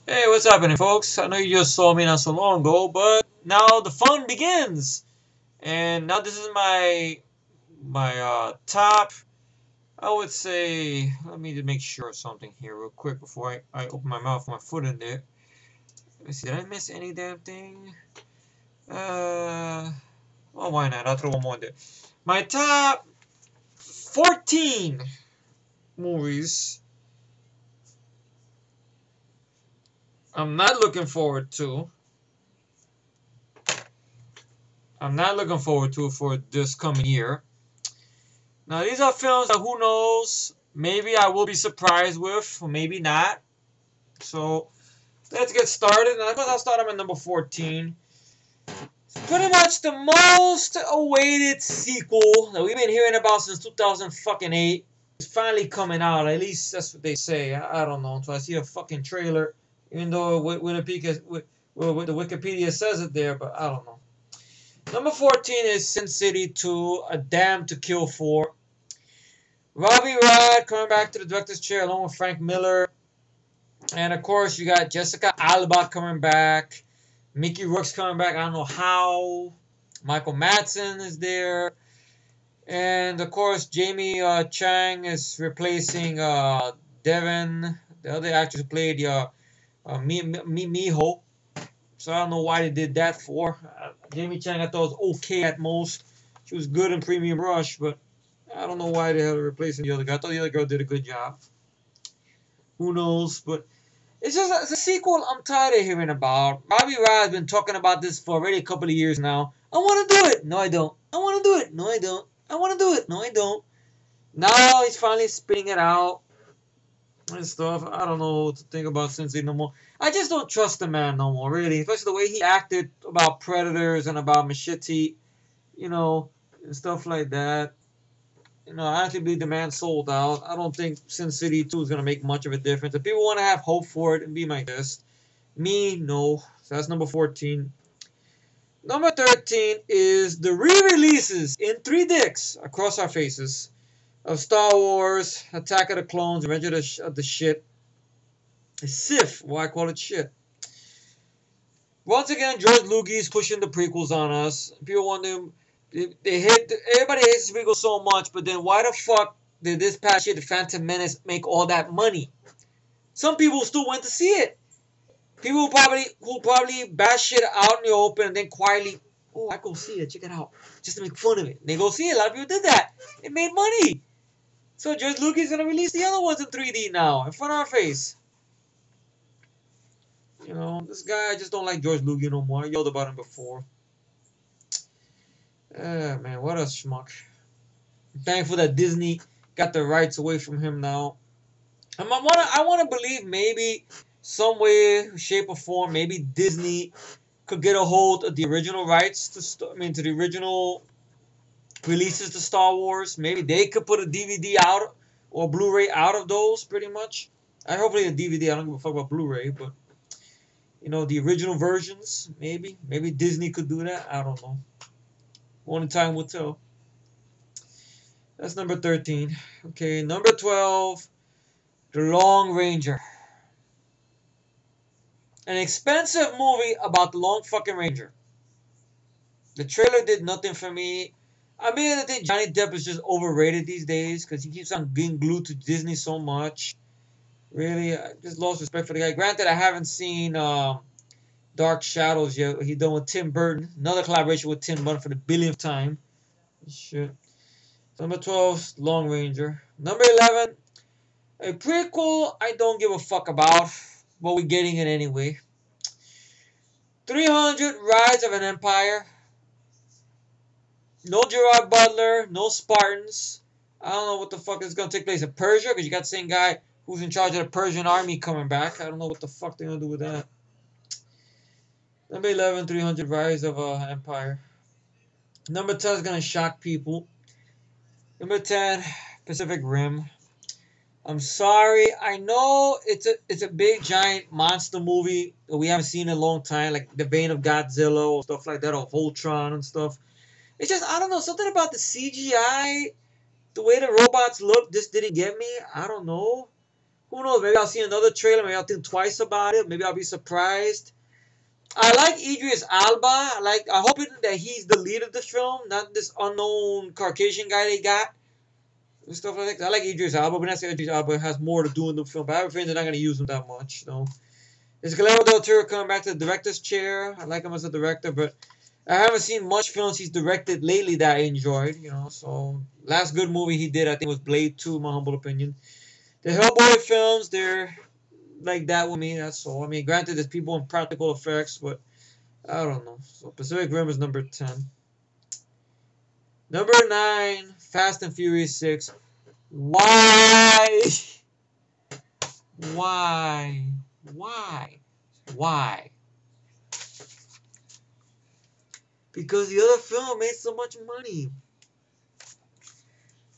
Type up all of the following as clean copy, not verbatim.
Hey, what's happening, folks? I know you just saw me not so long ago, but now the fun begins. And now this is my top. I would say. Let me just make sure of something here real quick before I open my mouth with my foot in there. Let me see. Did I miss any damn thing? Uh. Well, why not? I'll throw one more in there. My top 14 movies I'm not looking forward to. I'm not looking forward to for this coming year. Now, these are films that who knows, maybe I will be surprised with, or maybe not. So, let's get started. And I guess I'll start them at number 14. It's pretty much the most awaited sequel that we've been hearing about since 2008. It's finally coming out. At least that's what they say. I don't know. So I see a fucking trailer, even though with the Wikipedia says it there, but I don't know. Number 14 is Sin City 2, A Dam to Kill For. Robbie Rod coming back to the director's chair along with Frank Miller. And of course, you got Jessica Alba coming back. Mickey Rourke's coming back. I don't know how. Michael Madsen is there. And of course, Jamie Chang is replacing Devin, the other actress who played Miho. So I don't know why they did that for. Jamie Chang, I thought was okay at most. She was good in Premium Rush, but I don't know why they had her replacing the other guy. I thought the other girl did a good job. Who knows? But it's a sequel I'm tired of hearing about. Robbie Rod has been talking about this for already a couple of years now. I want to do it. No, I don't. I want to do it. No, I don't. I want to do it. No, I don't. Now he's finally spitting it out and stuff. I don't know what to think about Sensei no more. I just don't trust the man no more, really. Especially the way he acted about Predators and about Machete, you know, and stuff like that. I actually believe the man sold out. I don't think Sin City 2 is going to make much of a difference. If people want to have hope for it and be my guest, me, no. So that's number 14. Number 13 is the re-releases in 3 discs across our faces of Star Wars, Attack of the Clones, Revenge of the Shit, Sith. Why I call it shit. Once again, George Lucas is pushing the prequels on us. People want them. They hate. Everybody hates the prequels so much, but then why the fuck did this past year, The Phantom Menace, make all that money? Some people still went to see it. People who probably bash shit out in the open and then quietly, oh, I go see it, check it out, just to make fun of it. They go see it. A lot of people did that. It made money. So George Lucas is gonna release the other ones in 3D now, in front of our face. This guy, I just don't like George Lucas no more. I yelled about him before. Man, what a schmuck. I'm thankful that Disney got the rights away from him now. I wanna believe maybe some way, shape, or form, maybe Disney could get a hold of the original rights to the original releases to Star Wars. Maybe they could put a DVD out or Blu-ray out of those, pretty much. Hopefully a DVD. I don't give a fuck about Blu-ray, but the original versions, maybe Disney could do that. I don't know. Only time will tell. That's number 13. Okay, number 12, The Long Ranger. An expensive movie about the Long fucking Ranger. The trailer did nothing for me. I mean, I think Johnny Depp is just overrated these days because he keeps on being glued to Disney so much. Really, I just lost respect for the guy. Granted, I haven't seen Dark Shadows yet. He done with Tim Burton. Another collaboration with Tim Burton for the billionth time. Shit. Number 12, Long Ranger. Number 11, a prequel I don't give a fuck about, but we're getting it anyway. 300 Rise of an Empire. No Gerard Butler, no Spartans. I don't know what the fuck is going to take place in Persia, because you got the same guy who's in charge of the Persian army coming back. I don't know what the fuck they're going to do with that. Number 11, 300 Rise of an Empire. Number 10 is going to shock people. Number 10, Pacific Rim. I'm sorry. I know it's a big giant monster movie that we haven't seen in a long time, like the vein of Godzilla or stuff like that, or Voltron and stuff. It's just, I don't know, something about the CGI, the way the robots look, just didn't get me. I don't know. Who knows? Maybe I'll see another trailer. Maybe I'll think twice about it. Maybe I'll be surprised. I like Idris Alba. I hope that he's the lead of the film, not this unknown Caucasian guy they got and stuff like that. I like Idris Alba, but that's Idris Alba has more to do in the film. But I have a feeling they're not going to use him that much. Is Guillermo del Toro coming back to the director's chair? I like him as a director, but I haven't seen much films he's directed lately that I enjoyed. So last good movie he did, I think, was Blade 2, in my humble opinion. The Hellboy films, they're like that with me. That's all. I mean, granted, there's people in practical effects, but I don't know. So Pacific Rim is number 10. Number 9, Fast and Furious 6. Why? Why? Why? Why? Because the other film made so much money.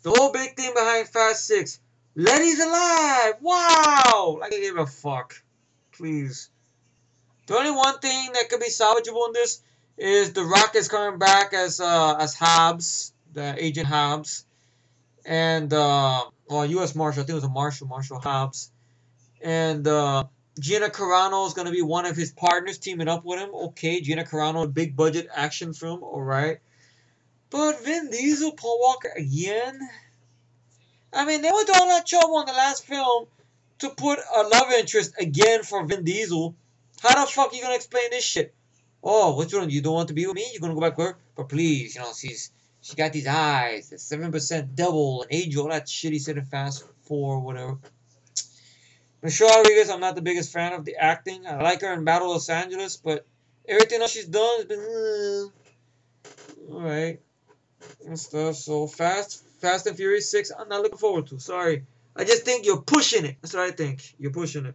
The whole big thing behind Fast 6. Letty's alive! Wow! I can't give a fuck. Please. The only one thing that could be salvageable in this is The Rock is coming back as Hobbs, the Agent Hobbs. And, U.S. Marshal, I think it was a Marshal Hobbs. And, Gina Carano is going to be one of his partners teaming up with him. Okay, Gina Carano, a big budget action film, alright. But Vin Diesel, Paul Walker again? I mean, they went to all that trouble in the last film to put a love interest again for Vin Diesel. How the fuck are you going to explain this shit? Oh, what's wrong? You don't want to be with me? You're going to go back with her? But please, she got these eyes, the 7% double, an age, all that shit he said in Fast 4 or whatever. Michelle Rodriguez, I'm not the biggest fan of the acting. I like her in Battle Los Angeles, but everything else she's done has been alright and stuff. So Fast and Furious 6, I'm not looking forward to. Sorry. I just think you're pushing it. That's what I think. You're pushing it.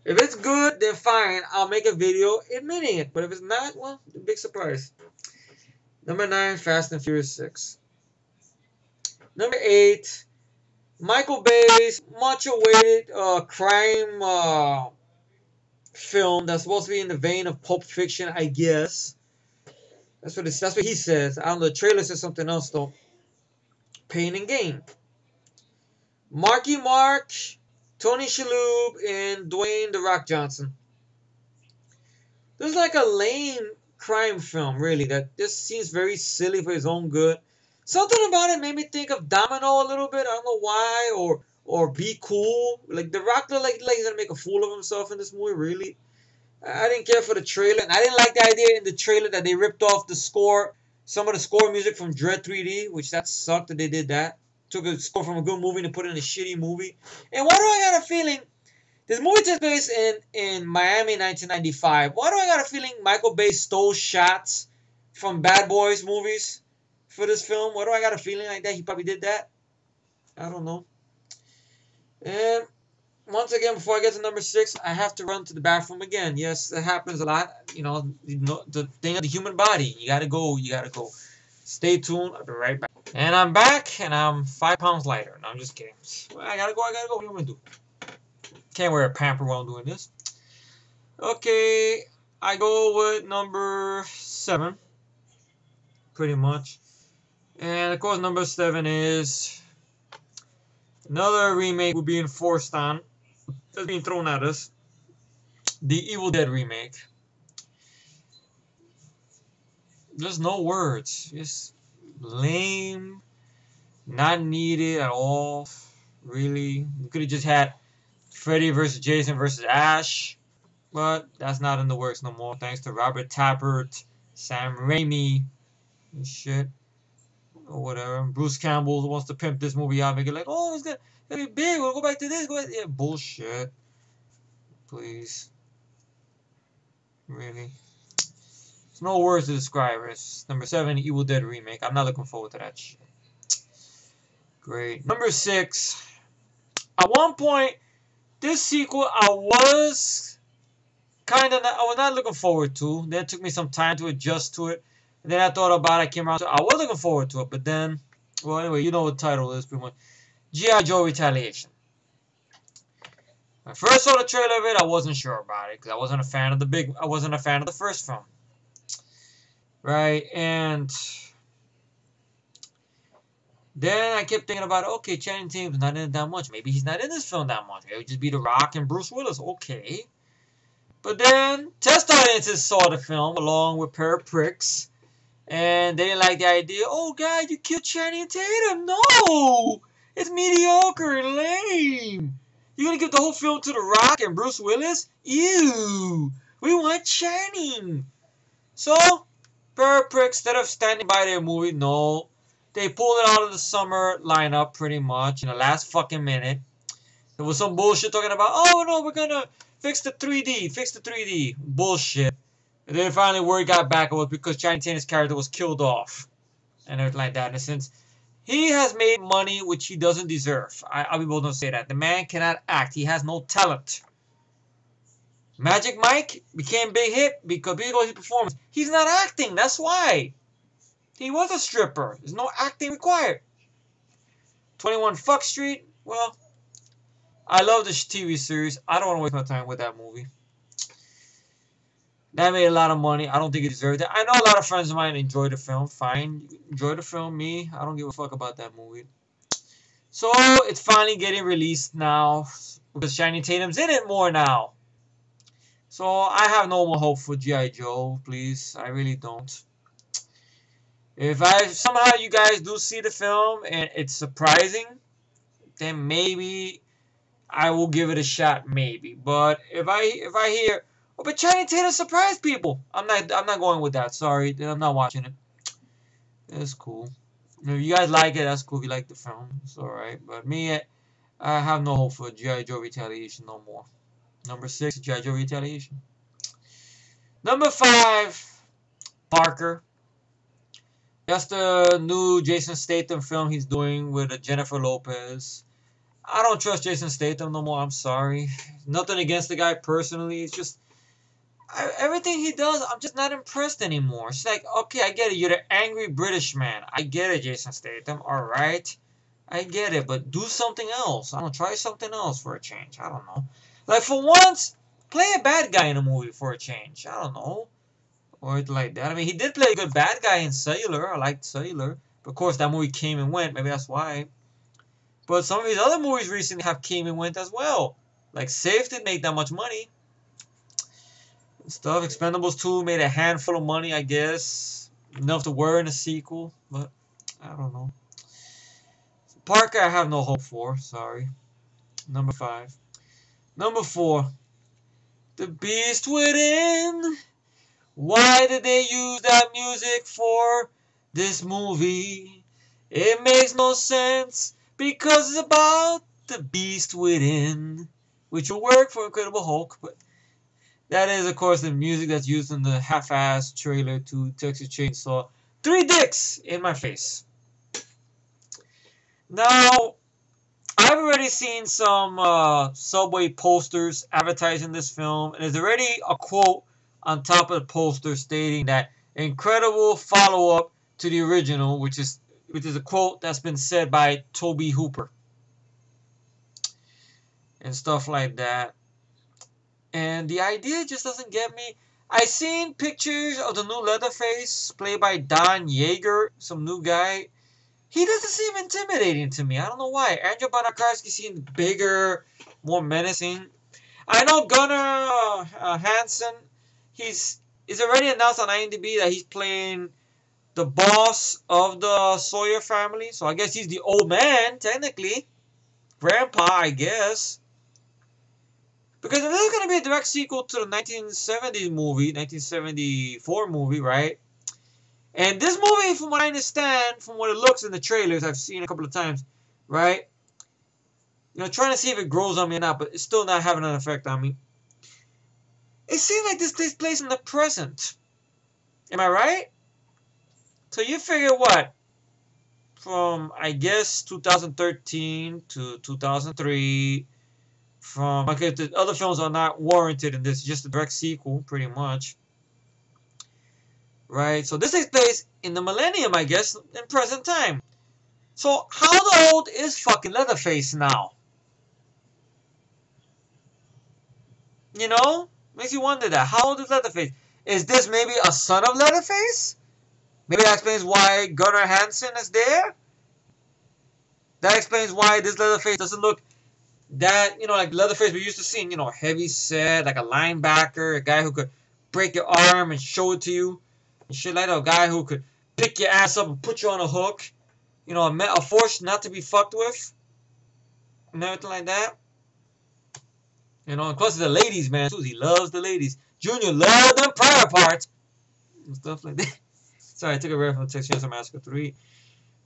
If it's good, then fine. I'll make a video admitting it. But if it's not, well, big surprise. Number 9, Fast and Furious 6. Number 8, Michael Bay's much awaited crime film that's supposed to be in the vein of Pulp Fiction, I guess. That's what he says. I don't know. The trailer says something else though. Pain and Gain. Marky Mark, Tony Shalhoub, and Dwayne The Rock Johnson. This is like a lame crime film, really. That just seems very silly for his own good. Something about it made me think of Domino a little bit. I don't know why. Or Be Cool. Like The Rock looked like he's gonna make a fool of himself in this movie. Really. I didn't care for the trailer. And I didn't like the idea in the trailer that they ripped off the score, some of the score music from Dread 3D, which that sucked that they did that. Took a score from a good movie and put it in a shitty movie. And why do I got a feeling this movie takes place in Miami 1995? Why do I got a feeling Michael Bay stole shots from Bad Boys movies for this film? Why do I got a feeling like that? He probably did that. I don't know. And once again, before I get to number 6, I have to run to the bathroom again. Yes, that happens a lot. The thing of the human body. You gotta go. Stay tuned. I'll be right back. And I'm back, and I'm 5 pounds lighter. No, I'm just kidding. I gotta go. What am I gonna do? Can't wear a pamper while I'm doing this. Okay, I go with number 7. Pretty much. And of course, number 7 is another remake we're being forced on. That's being thrown at us. The Evil Dead remake. There's no words. Just lame. Not needed at all. Really. We could have just had Freddy vs. Jason vs. Ash. But that's not in the works no more. Thanks to Robert Tappert, Sam Raimi, and shit. Or whatever. Bruce Campbell wants to pimp this movie out. Make it like, oh, it's gonna be big. We'll go back to this. Yeah, bullshit. Please. Really. There's no words to describe it. It's number 7, Evil Dead remake. I'm not looking forward to that shit. Great. Number 6. At one point, this sequel I was not looking forward to. Then it took me some time to adjust to it. And then I thought about it. I came around to it. I was looking forward to it. But then, well, anyway, you know what the title is pretty much. G.I. Joe Retaliation. When I first saw the trailer of it, I wasn't sure about it because I wasn't a fan of the first film. Right? And Then I kept thinking about, okay, Channing Tatum's not in it that much. Maybe he's not in this film that much. It would just be The Rock and Bruce Willis. Okay. But then test audiences saw the film along with pair of pricks, and they didn't like the idea. Oh, God, you killed Channing Tatum. No! It's mediocre and lame. You're going to give the whole film to The Rock and Bruce Willis? Ew. We want Channing. So, pair of pricks, instead of standing by their movie, no. They pulled it out of the summer lineup pretty much in the last fucking minute. There was some bullshit talking about, oh, no, we're going to fix the 3D. Fix the 3D. Bullshit. And then finally word got back, it was because Channing Tatum's character was killed off. And everything like that. In a sense, he has made money which he doesn't deserve. I'll be bold to say that. The man cannot act. He has no talent. Magic Mike became big hit because of his performance. He's not acting. That's why. He was a stripper. There's no acting required. 21 Fuck Street. Well, I love this TV series. I don't want to waste my time with that movie. That made a lot of money. I don't think it deserved it. I know a lot of friends of mine enjoyed the film. Fine. Enjoy the film. Me, I don't give a fuck about that movie. So, it's finally getting released now because Channing Tatum's in it more now. So, I have no more hope for G.I. Joe, please. I really don't. If somehow you guys do see the film and it's surprising, then maybe I will give it a shot, maybe. But if I hear, oh, but Channing Tatum surprised people, I'm not going with that. Sorry, I'm not watching it. It's cool. If you guys like it, that's cool. If you like the film, it's alright. But me, I have no hope for G.I. Joe Retaliation no more. Number 6, G.I. Joe Retaliation. Number 5, Parker. That's the new Jason Statham film he's doing with Jennifer Lopez. I don't trust Jason Statham no more. I'm sorry. Nothing against the guy personally. It's just everything he does, I'm just not impressed anymore. It's like, okay, I get it. You're the angry British man. I get it, Jason Statham. All right. I get it. But do something else. I don't know. Try something else for a change. I don't know. Like, for once, play a bad guy in a movie for a change. I don't know. Or like that. I mean, he did play a good bad guy in Cellular. I liked Cellular. But of course, that movie came and went. Maybe that's why. But some of his other movies recently have came and went as well. Like, Safe didn't make that much money. And stuff. Expendables 2 made a handful of money, I guess. Enough to warrant a sequel. But, I don't know. Parker, I have no hope for. Sorry. Number 5. Number 4. The Beast Within. Why did they use that music for this movie? It makes no sense because it's about the Beast Within, which will work for Incredible Hulk, but that is, of course, the music that's used in the half-ass trailer to Texas Chainsaw. 3 dicks in my face. Now, I've already seen some Subway posters advertising this film, and there's already a quote on top of the poster stating that incredible follow-up to the original, which is a quote that's been said by Toby Hooper and stuff like that. And the idea just doesn't get me. I seen pictures of the new Leatherface played by Don Yeager, some new guy. He doesn't seem intimidating to me. I don't know why. Andrew Bonakarski seems bigger, more menacing. I know Gunnar Hansen. He's already announced on IMDb that he's playing the boss of the Sawyer family. So I guess he's the old man, technically. Grandpa, I guess. Because if there's going to be a direct sequel to the 1970s movie, 1974 movie, right? And this movie, from what I understand, from what it looks in the trailers, I've seen a couple of times, right? You know, trying to see if it grows on me or not, but it's still not having an effect on me. It seems like this takes place in the present. Am I right? So you figure what? From, I guess, 2013 to 2003. From, okay, the other films are not warranted in this, just a direct sequel, pretty much. Right? So this takes place in the millennium, I guess, in present time. So how old is fucking Leatherface now? You know? Makes you wonder that. How old is Leatherface? Is this maybe a son of Leatherface? Maybe that explains why Gunnar Hansen is there? That explains why this Leatherface doesn't look that, like Leatherface we used to see, heavy set, like a linebacker, a guy who could break your arm and show it to you, and shit like that. A guy who could pick your ass up and put you on a hook, a force not to be fucked with, and everything like that. And plus the ladies, man, too. He loves the ladies. Junior loved them private parts and stuff like that. Sorry, I took a riff from Texas Chainsaw Massacre 3.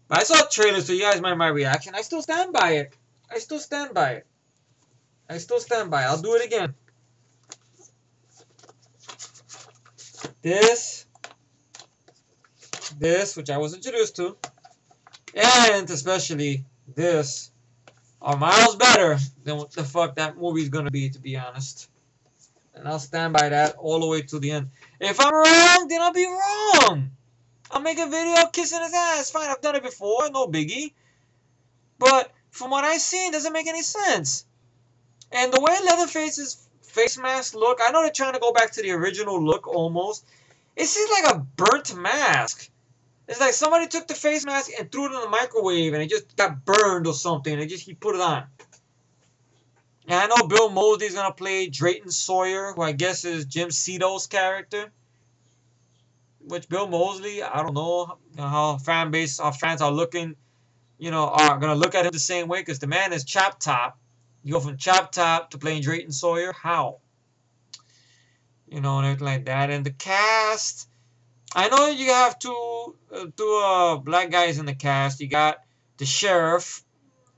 But I saw trailers, so you guys might my reaction. I still stand by it. I still stand by it. I'll do it again. This, which I was introduced to, and especially this, are miles better than what the fuck that movie's gonna be, to be honest. And I'll stand by that all the way to the end. If I'm wrong, then I'll be wrong. I'll make a video kissing his ass. Fine, I've done it before, no biggie. But from what I've seen, it doesn't make any sense. And the way Leatherface's face mask look, I know they're trying to go back to the original look almost. It seems like a burnt mask. It's like somebody took the face mask and threw it in the microwave and it just got burned or something. And he put it on. And I know Bill Moseley's going to play Drayton Sawyer, who I guess is Jim Cito's character. Which Bill Moseley, I don't know how fans are looking, are going to look at him the same way. Because the man is Chop Top. You go from Chop Top to playing Drayton Sawyer. How? And everything like that. And the cast, I know you have two black guys in the cast. You got the sheriff,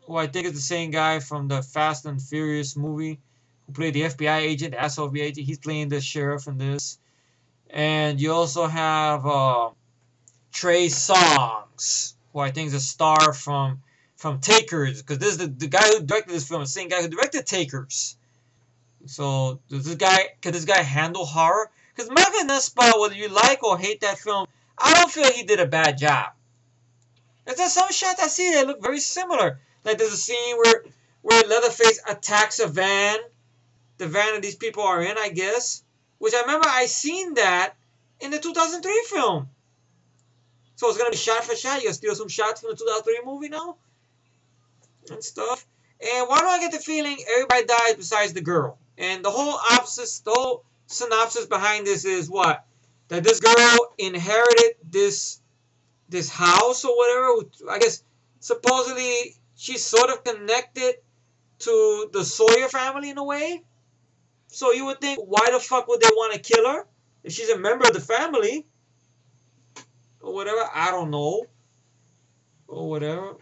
who I think is the same guy from the Fast and Furious movie, who played the FBI agent, the asshole FBI agent. He's playing the sheriff in this. And you also have Trey Songz, who I think is a star from Takers, because this is the guy who directed this film, the same guy who directed Takers. So can this guy handle horror? Because Michael Nespa, whether you like or hate that film, I don't feel he did a bad job. There's some shots I see that look very similar. Like there's a scene where Leatherface attacks a van, the van that these people are in, I guess. Which I remember I seen that in the 2003 film. So it's going to be shot for shot. You're going to steal some shots from the 2003 movie now? And stuff. And why do I get the feeling everybody dies besides the girl? And the whole synopsis behind this is what? That this girl inherited this house or whatever. I guess supposedly she's sort of connected to the Sawyer family in a way. So you would think, why the fuck would they want to kill her? If she's a member of the family. Or whatever. I don't know. Or whatever.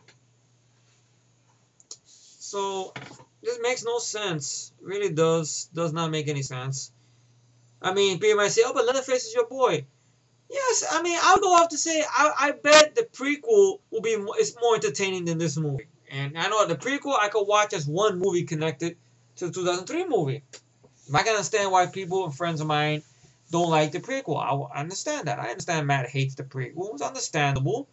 So, this makes no sense. It really does. Does not make any sense. I mean, people might say, oh, but Leatherface is your boy. Yes, I mean, I'll go off to say, I bet the prequel is more entertaining than this movie. And I know the prequel I could watch as one movie connected to the 2003 movie. I can understand why people and friends of mine don't like the prequel. I understand that. I understand Matt hates the prequel. It's understandable.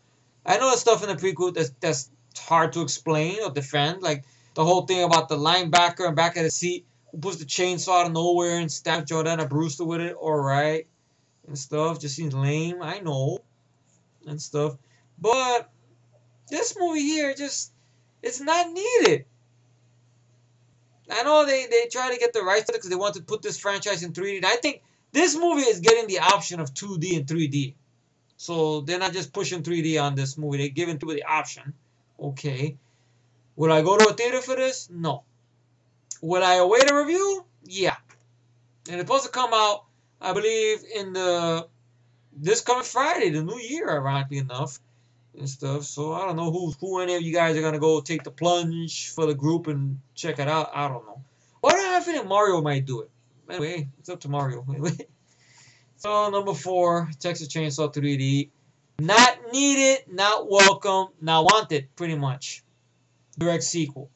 I know there's stuff in the prequel that's hard to explain or defend. Like the whole thing about the linebacker in back of the seat who puts the chainsaw out of nowhere and stabs Jordana Brewster with it. Alright. And stuff. Just seems lame. I know. And stuff. But this movie here it's not needed. I know they try to get the rights to it because they want to put this franchise in 3D. And I think this movie is getting the option of 2D and 3D. So they're not just pushing 3D on this movie. They're giving people the option. Okay. Will I go to a theater for this? No. Will I await a review? Yeah. And it's supposed to come out, I believe, in this coming Friday, the new year, ironically enough. And stuff. So I don't know who any of you guys are gonna go take the plunge for the group and check it out. I don't know. Why do I have a feeling Mario might do it? Anyway, it's up to Mario. Anyway. So number 4, Texas Chainsaw 3D. Not needed, not welcome, not wanted, pretty much. Direct sequel.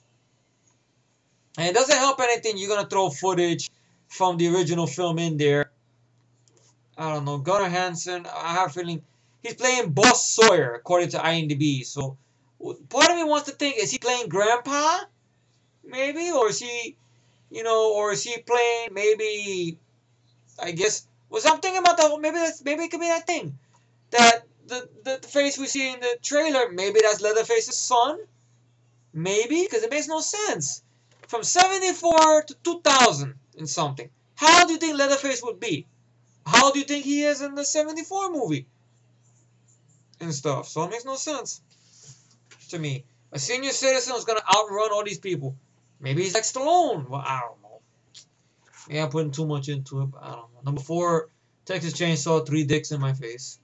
And it doesn't help anything. You're gonna throw footage from the original film in there. I don't know. Gunnar Hansen, I have a feeling he's playing Boss Sawyer, according to IMDb. So, part of me wants to think, is he playing Grandpa? Maybe? Or is he, or is he playing, maybe, I guess, I'm thinking about maybe it could be that thing. That the face we see in the trailer, maybe that's Leatherface's son? Maybe, because it makes no sense. From 74 to 2000 and something. How do you think Leatherface would be? How do you think he is in the 74 movie? And stuff. So it makes no sense to me. A senior citizen is going to outrun all these people. Maybe he's like Stallone. Well, I don't know. Maybe I'm putting too much into it, but I don't know. Number 4, Texas Chainsaw, 3 dicks in my face.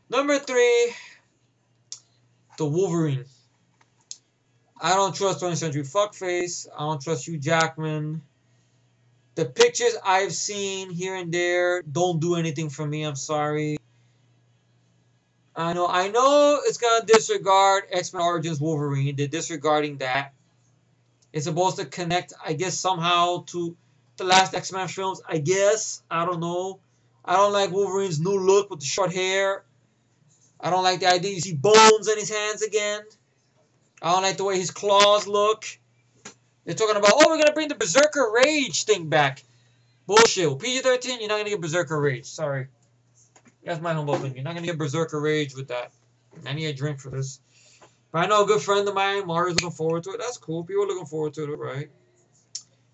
Number 3, the Wolverine. I don't trust 20th Century Fuckface. I don't trust Hugh Jackman. The pictures I've seen here and there don't do anything for me. I'm sorry. I know it's gonna disregard X-Men Origins Wolverine. They're disregarding that. It's supposed to connect, I guess, somehow to the last X-Men films. I guess. I don't know. I don't like Wolverine's new look with the short hair. I don't like the idea you see bones in his hands again. I don't like the way his claws look. They're talking about, oh, we're going to bring the Berserker Rage thing back. Bullshit. With PG-13, you're not going to get Berserker Rage. Sorry. That's my humble opinion. You're not going to get Berserker Rage with that. I need a drink for this. But I know a good friend of mine, Mario's looking forward to it. That's cool. People are looking forward to it, right?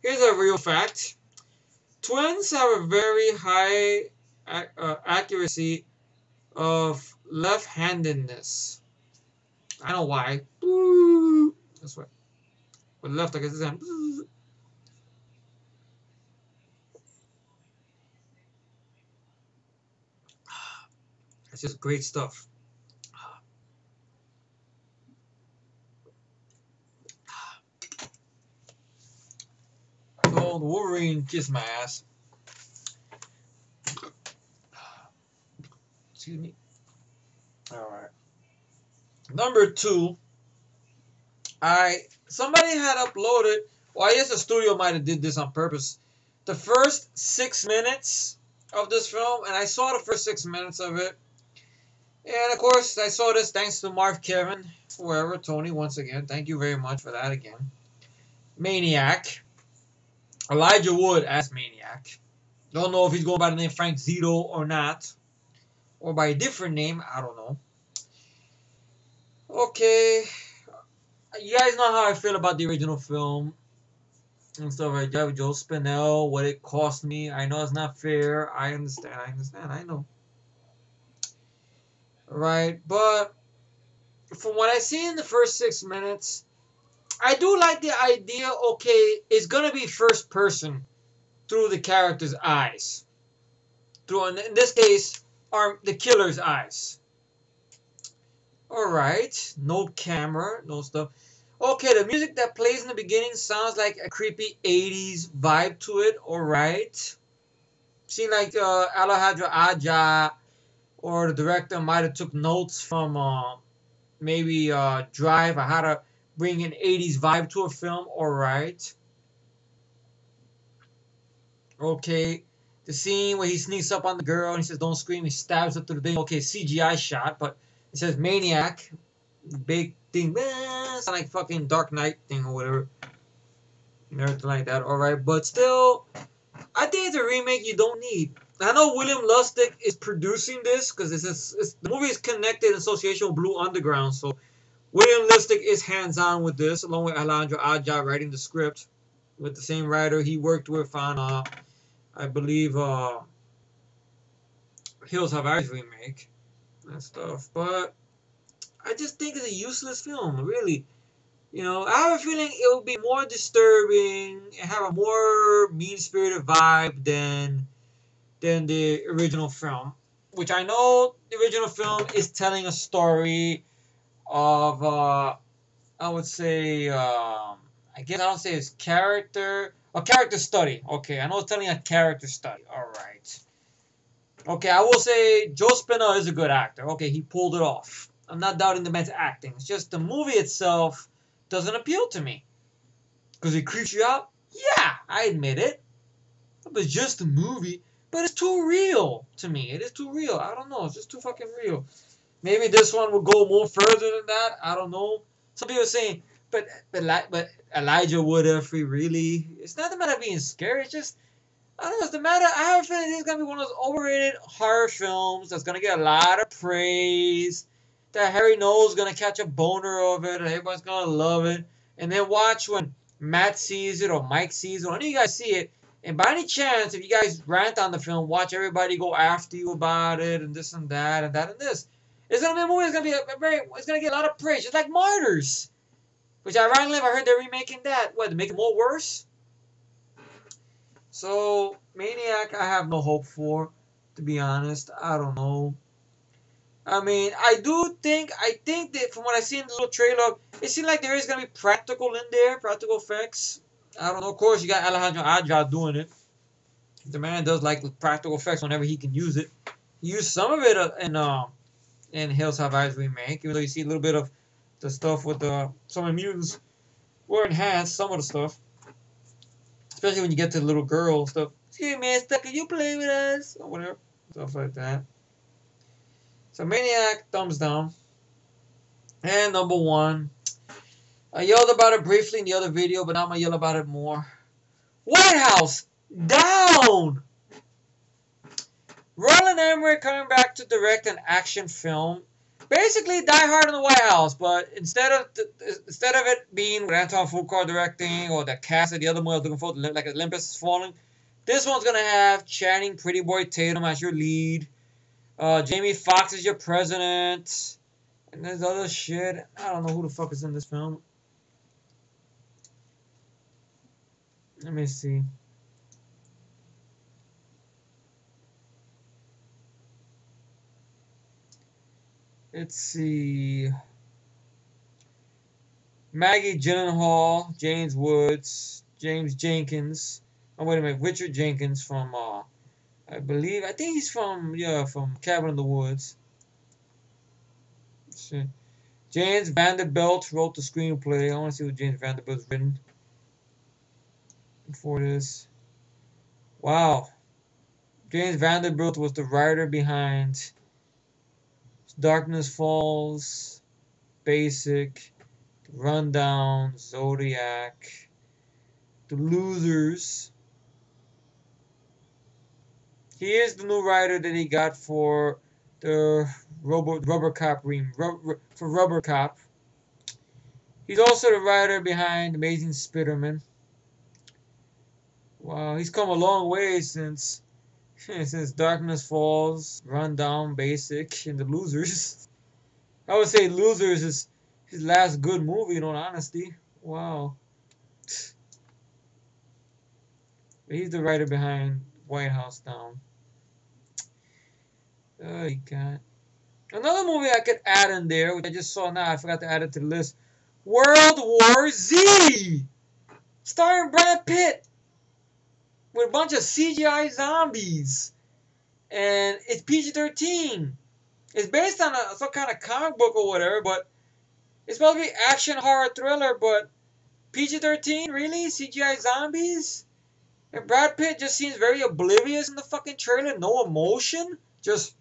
Here's a real fact. Twins have a very high accuracy of left-handedness. I know why. That's right. With left, I guess it's hand. It's just great stuff. So the Wolverine kissed my ass. Excuse me. Alright. Number 2. Somebody had uploaded, well, I guess the studio might have did this on purpose, the first 6 minutes of this film, and I saw the first 6 minutes of it. And of course, I saw this thanks to Marv Kevin, whoever, Tony, once again. Thank you very much for that again. Maniac. Elijah Wood as Maniac. Don't know if he's going by the name Frank Zito or not. Or by a different name, I don't know. Okay. You guys know how I feel about the original film and stuff like that with Joe Spinell, what it cost me. I know it's not fair. I understand. I know. Right, but from what I see in the first 6 minutes, I do like the idea, okay, it's going to be first person through the character's eyes. Through, in this case, the killer's eyes. Alright, no camera, no stuff. Okay, the music that plays in the beginning sounds like a creepy 80s vibe to it. Alright. Seems like Alejandro Aja or the director might have took notes from maybe Drive or how to bring an 80s vibe to a film. Alright. Okay. The scene where he sneaks up on the girl and he says, don't scream. He stabs her through the thing. Okay, CGI shot, but it says Maniac. Big thing. Sound like fucking Dark Knight thing or whatever. And everything like that. Alright, but still, I think it's a remake you don't need. I know William Lustig is producing this because the movie is connected in association with Blue Underground. So William Lustig is hands-on with this, along with Alejandro Aja writing the script with the same writer he worked with on, I believe, Hills Have Eyes remake and stuff. But I just think it's a useless film, really. You know, I have a feeling it will be more disturbing and have a more mean-spirited vibe than the original film, which I know the original film is telling a story of, I would say, I guess I don't say it's a character study. Okay, I know it's telling a character study. All right. Okay, I will say Joe Spinell is a good actor. Okay, he pulled it off. I'm not doubting the man's acting. It's just the movie itself doesn't appeal to me. Because it creeps you out? Yeah, I admit it. But it's just a movie. But it's too real to me. It is too real. I don't know. It's just too fucking real. Maybe this one will go more further than that. I don't know. Some people are saying, but Elijah Wood, really? It's not the matter of being scary. It's just, I don't know. It's the matter. I have a feeling it's going to be one of those overrated horror films that's going to get a lot of praise. that Harry Knowles is gonna catch a boner of it, and everybody's gonna love it. And then watch when Matt sees it or Mike sees it, or any of you guys see it. And by any chance, if you guys rant on the film, watch everybody go after you about it, and this and that, and that and this. It's gonna be a movie. It's gonna be it's gonna get a lot of praise. It's like Martyrs, which ironically, I heard they're remaking that. What, to make it more worse? So Maniac, I have no hope for. To be honest, I don't know. I mean, I think that from what I see in the little trailer, it seems like there is gonna be practical in there, practical effects. I don't know. Of course, you got Alejandro Adra doing it. The man does like practical effects whenever he can use it. He used some of it in Hills Have Eyes remake, even though you see a little bit of the stuff with some of the mutants were enhanced, some of the stuff, especially when you get to the little girl stuff. Excuse me, mister, can you play with us or whatever, stuff like that. So Maniac, thumbs down. And number one, I yelled about it briefly in the other video, but now I'm gonna yell about it more. White House down. Roland Emmerich coming back to direct an action film, basically Die Hard in the White House, but instead of it being with Anton Fuqua directing or the cast of the other movie I was looking for, like Olympus Is Falling, this one's gonna have Channing Pretty Boy Tatum as your lead, Jamie Foxx is your president, and there's other shit. I don't know who the fuck is in this film. Let me see. Let's see. Maggie Gyllenhaal, James Woods, James Jenkins. Oh, wait a minute. Richard Jenkins from, I think he's from Cabin in the Woods. Shit. James Vanderbilt wrote the screenplay. I want to see what James Vanderbilt's written before this. Wow. James Vanderbilt was the writer behind Darkness Falls, Basic, Rundown, Zodiac, The Losers. He is the new writer that he got for the RoboCop. He's also the writer behind Amazing Spider-Man. Wow, he's come a long way since Darkness Falls, Rundown, Basic, and The Losers. I would say Losers is his last good movie, in all honesty. Wow. But he's the writer behind White House Down. Oh, you got another movie I could add in there, which I just saw now. I forgot to add it to the list. World War Z, starring Brad Pitt, with a bunch of CGI zombies, and it's PG-13. It's based on some kind of comic book or whatever, but it's supposed to be action horror thriller, but PG-13, really? CGI zombies? And Brad Pitt just seems very oblivious in the fucking trailer, no emotion, just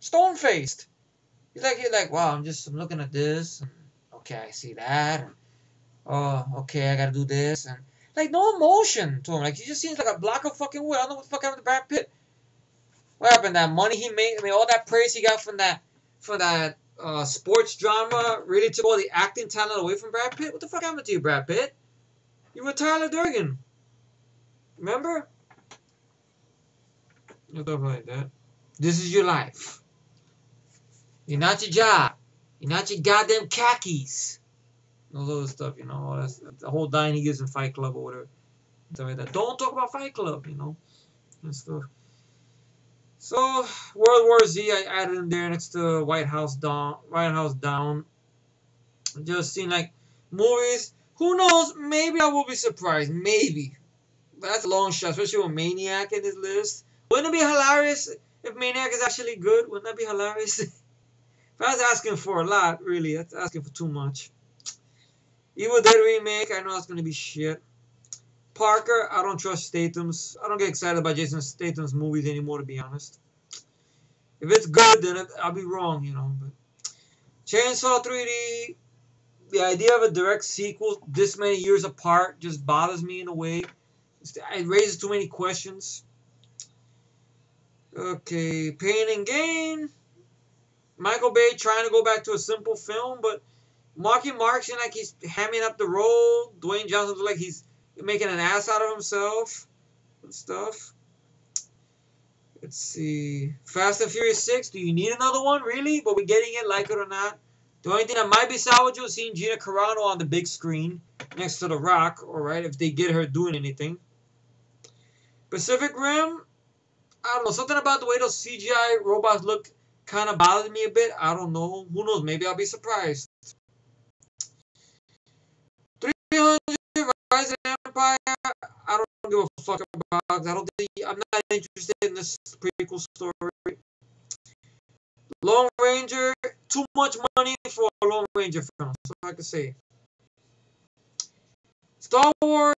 stone-faced. He's like, wow, I'm looking at this, and okay, I see that, and oh, okay, I gotta do this, and like no emotion to him. Like he just seems like a block of fucking wood. I don't know what the fuck happened to Brad Pitt. What happened? That money he made, I mean, all that praise he got from that sports drama really took all the acting talent away from Brad Pitt. What the fuck happened to you, Brad Pitt? You were Tyler Durden. Remember? Stuff like that. This is your life. You're not your job. You're not your goddamn khakis. All those stuff, you know. That's the whole line he gives in Fight Club or whatever. Stuff like that. Don't talk about Fight Club, you know. And stuff. So, World War Z, I added in there next to White House Down. Just seeing like movies. Who knows? Maybe I will be surprised. Maybe. But that's a long shot, especially with Maniac in this list. Wouldn't it be hilarious if Maniac is actually good? Wouldn't that be hilarious? If I was asking for a lot, really, that's asking for too much. Evil Dead remake, I know it's going to be shit. Parker, I don't trust Statham's. I don't get excited about Jason Statham's movies anymore, to be honest. If it's good, then I'll be wrong, you know. But Chainsaw 3D, the idea of a direct sequel this many years apart just bothers me in a way. It raises too many questions. Okay, Pain and Gain. Michael Bay trying to go back to a simple film, but Marky Mark seems like he's hamming up the role. Dwayne Johnson looks like he's making an ass out of himself and stuff. Let's see. Fast and Furious 6. Do you need another one? Really? But we're getting it, like it or not. The only thing that might be salvageable is seeing Gina Carano on the big screen next to The Rock, alright, if they get her doing anything. Pacific Rim, I don't know. Something about the way those CGI robots look kind of bothered me a bit. I don't know. Who knows? Maybe I'll be surprised. 300 Rise of the Empire, I don't give a fuck about. I'm not interested in this prequel story. Lone Ranger, too much money for a Lone Ranger film. So I can say. Star Wars,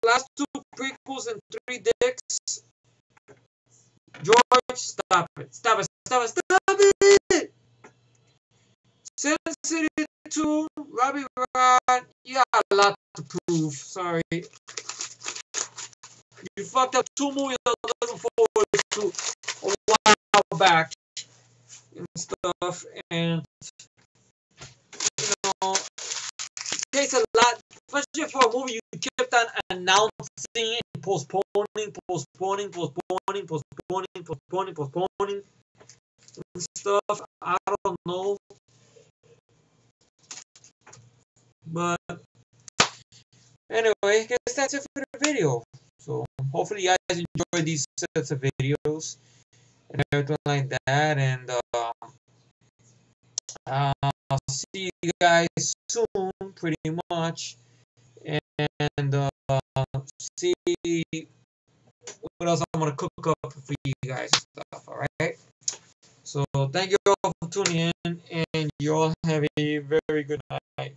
last 2 prequels and 3 dicks. George, stop it. Stop it. Stop it. Stop it. Sin City 2, Robbie Rod, you got a lot to prove. Sorry. You fucked up 2 movies I was looking forward to a while back and stuff. And, you know, it takes a lot, especially for a movie you kept on announcing and postponing and stuff. I don't know. But anyway, I guess that's it for the video. So hopefully you guys enjoy these sets of videos and everything like that. And I'll see you guys soon, pretty much. And see what else I'm gonna cook up for you guys and stuff. All right. So thank you all for tuning in, and you all have a very good night.